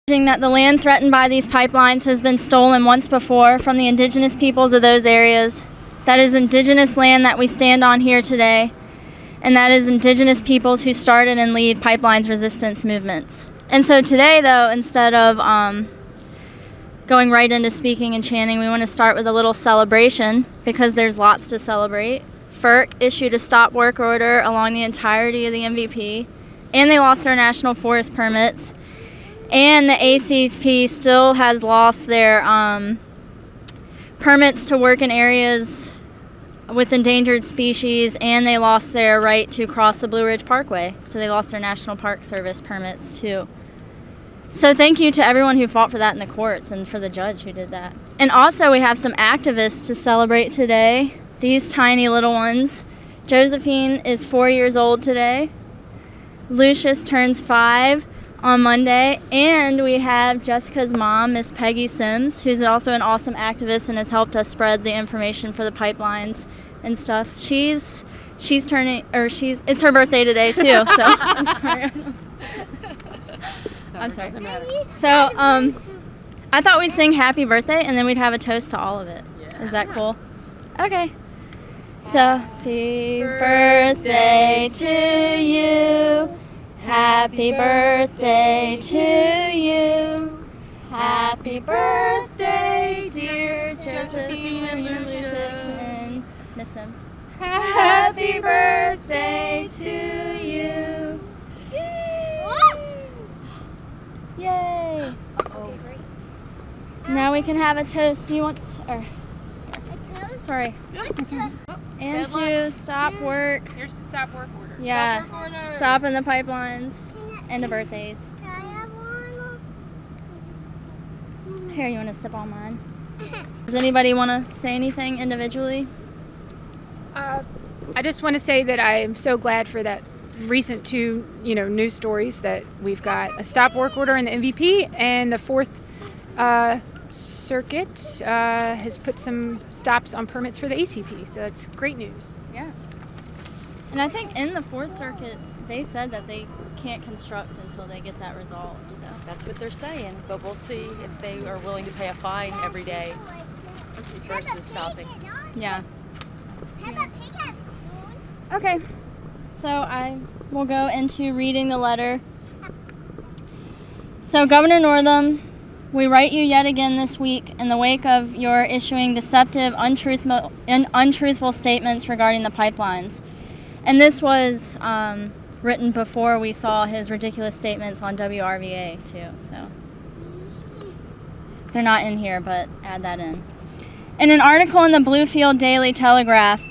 That the land threatened by these pipelines has been stolen once before from the indigenous peoples of those areas. That is indigenous land that we stand on here today, and that is indigenous peoples who started and lead pipelines resistance movements. And so today, though, instead of going right into speaking and chanting, we want to start with a little celebration because there's lots to celebrate. FERC issued a stop work order along the entirety of the MVP, and they lost their national forest permits. And the ACP still has lost their permits to work in areas with endangered species, and they lost their right to cross the Blue Ridge Parkway. So they lost their National Park Service permits too. So thank you to everyone who fought for that in the courts and for the judge who did that. And also we have some activists to celebrate today. These tiny little ones. Josephine is 4 years old today. Lucius turns 5 on Monday, and we have Jessica's mom, Miss Peggy Sims, who's also an awesome activist and has helped us spread the information for the pipelines and stuff. She's turning, or it's her birthday today too, so I'm sorry. I'm sorry. So I thought we'd sing happy birthday and then we'd have a toast to all of it. Is that cool? Okay. So, happy birthday to you. Happy birthday to you. Happy birthday, dear Josephine and Lucius and Miss Sims. Happy birthday to you. Yay! Yay! Okay, great. Now we can have a toast. Do you want a toast? Sorry. And to stop work. Here's the stop work order. Yeah. Stop work orders. Stopping the pipelines and the birthdays. Can I have one? Here, you want to sip on mine? Does anybody want to say anything individually? I just want to say that I am so glad for that recent two, news stories that we've got a stop work order in the MVP, and the Fourth Circuit has put some stops on permits for the ACP. So it's great news. Yeah. And I think in the Fourth Circuit, they said that they can't construct until they get that resolved. So that's what they're saying, but we'll see if they are willing to pay a fine every day versus stopping. Yeah. Okay. So I will go into reading the letter. So Governor Northam, we write you yet again this week in the wake of your issuing deceptive, untruthful statements regarding the pipelines. And this was written before we saw his ridiculous statements on WRVA too, so they're not in here, but add that in. In an article in the Bluefield Daily Telegraph,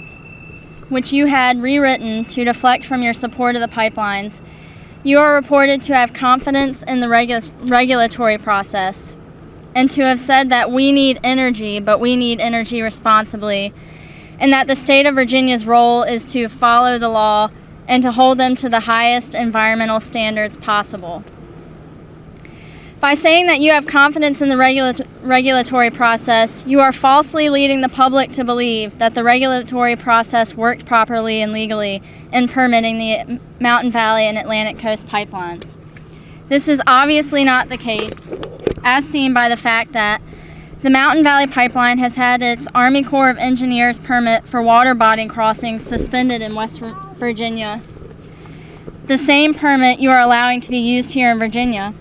which you had rewritten to deflect from your support of the pipelines, you are reported to have confidence in the regulatory process and to have said that we need energy, but we need energy responsibly, and that the state of Virginia's role is to follow the law and to hold them to the highest environmental standards possible. By saying that you have confidence in the regulatory process, you are falsely leading the public to believe that the regulatory process worked properly and legally in permitting the Mountain Valley and Atlantic Coast pipelines. This is obviously not the case, as seen by the fact that the Mountain Valley Pipeline has had its Army Corps of Engineers permit for water body crossings suspended in West Virginia. The same permit you are allowing to be used here in Virginia.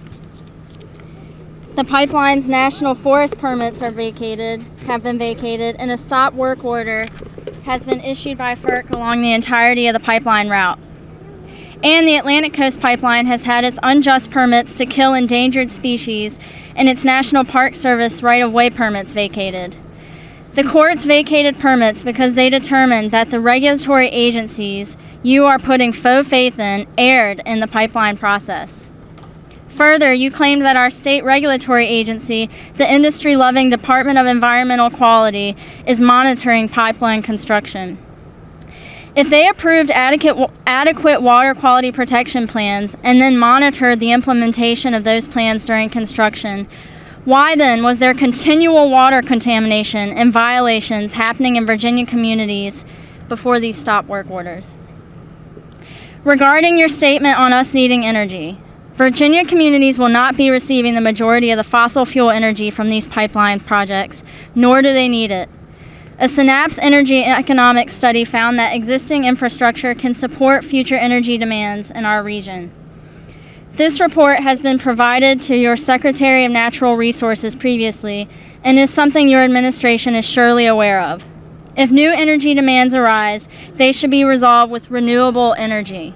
The pipeline's national forest permits have been vacated, and a stop work order has been issued by FERC along the entirety of the pipeline route. And the Atlantic Coast Pipeline has had its unjust permits to kill endangered species and its National Park Service right-of-way permits vacated. The courts vacated permits because they determined that the regulatory agencies you are putting faux faith in erred in the pipeline process. Further, you claimed that our state regulatory agency, the industry-loving Department of Environmental Quality, is monitoring pipeline construction. If they approved adequate water quality protection plans and then monitored the implementation of those plans during construction, why then was there continual water contamination and violations happening in Virginia communities before these stop work orders? Regarding your statement on us needing energy, Virginia communities will not be receiving the majority of the fossil fuel energy from these pipeline projects, nor do they need it. A Synapse Energy Economics study found that existing infrastructure can support future energy demands in our region. This report has been provided to your Secretary of Natural Resources previously and is something your administration is surely aware of. If new energy demands arise, they should be resolved with renewable energy.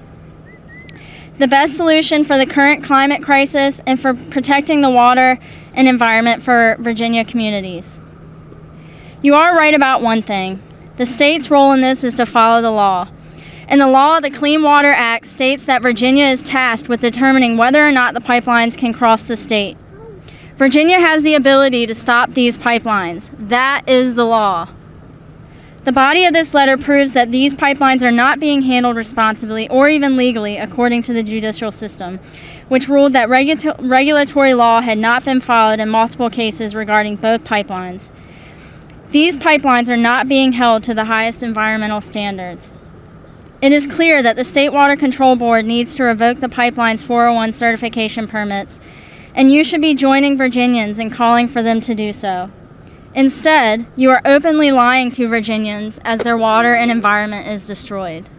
The best solution for the current climate crisis and for protecting the water and environment for Virginia communities. You are right about one thing. The state's role in this is to follow the law. And the law of the Clean Water Act states that Virginia is tasked with determining whether or not the pipelines can cross the state. Virginia has the ability to stop these pipelines. That is the law. The body of this letter proves that these pipelines are not being handled responsibly or even legally according to the judicial system, which ruled that regulatory law had not been followed in multiple cases regarding both pipelines. These pipelines are not being held to the highest environmental standards. It is clear that the State Water Control Board needs to revoke the pipeline's 401 certification permits, and you should be joining Virginians in calling for them to do so. Instead, you are openly lying to Virginians as their water and environment is destroyed.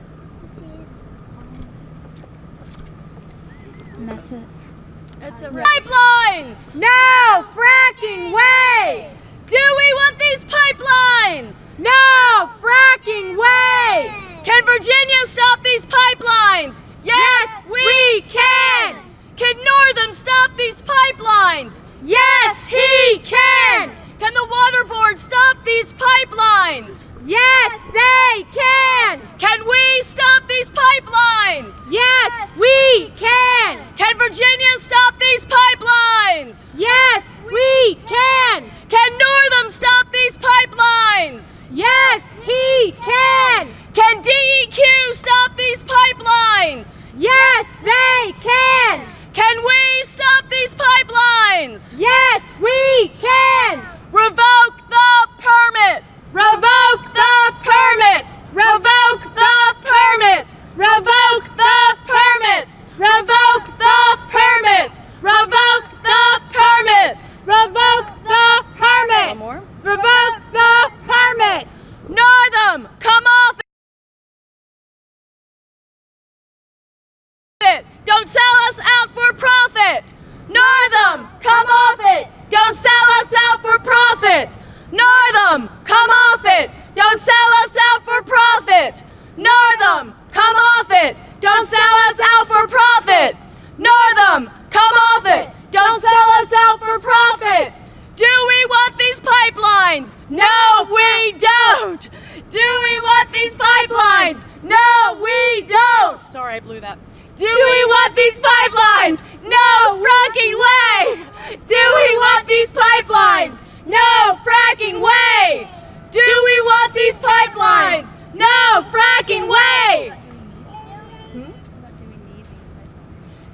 And that's it. Pipelines! No fracking way! Do we want these pipelines? No fracking way! Can Virginia stop these pipelines? Yes, we can! Can Northam stop these pipelines? Yes, he can! Can the Water Board stop these pipelines? Yes, they can! Can we stop these pipelines? Yes, we can! Can Virginia stop these pipelines? Yes, we can! Can Northam stop these pipelines? Yes, he can! Can DEQ stop these pipelines? Yes, they can! Can we stop these pipelines? Yes, we can! Revoke the permit! Revoke the permits! Revoke the permits! Revoke the permits! Revoke the permits! Revoke the permits! Revoke the permits! One more. Revoke the permits! Northam, come off it! Don't sell us out for profit! Northam, come off it! Don't sell us out for profit! Northam, come off it! Don't sell us out for profit! Northam, come off it! Don't sell us out for profit! Northam, come off it! Don't sell us out for profit! Do we want these pipelines? No, we don't! Do we want these pipelines? No, we don't! Sorry, I blew that. Do we want these pipelines? No fracking way! Do we want these pipelines? No fracking way! Do we want these pipelines? No fracking way!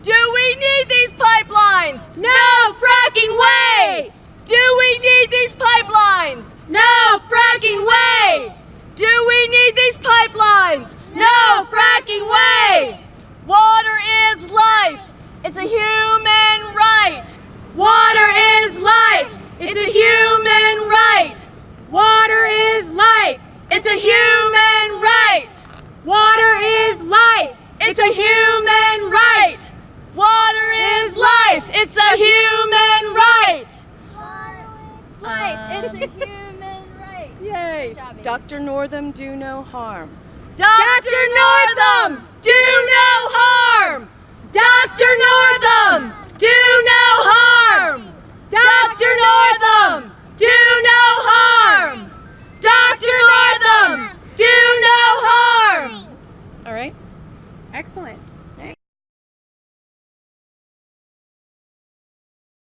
Do we need these pipelines? No fracking way! Do we need these pipelines? No fracking way! Do we need these pipelines? No fracking way! Water is life. It's a human right. Water is life. It's a human right. Water is life! It's a human right. Water is life! It's a human right. Water is life. It's a human right. It's a human right. Yay. Good job, Ace. Dr. Northam, do no harm. Dr. Northam, do no harm. Dr. Northam.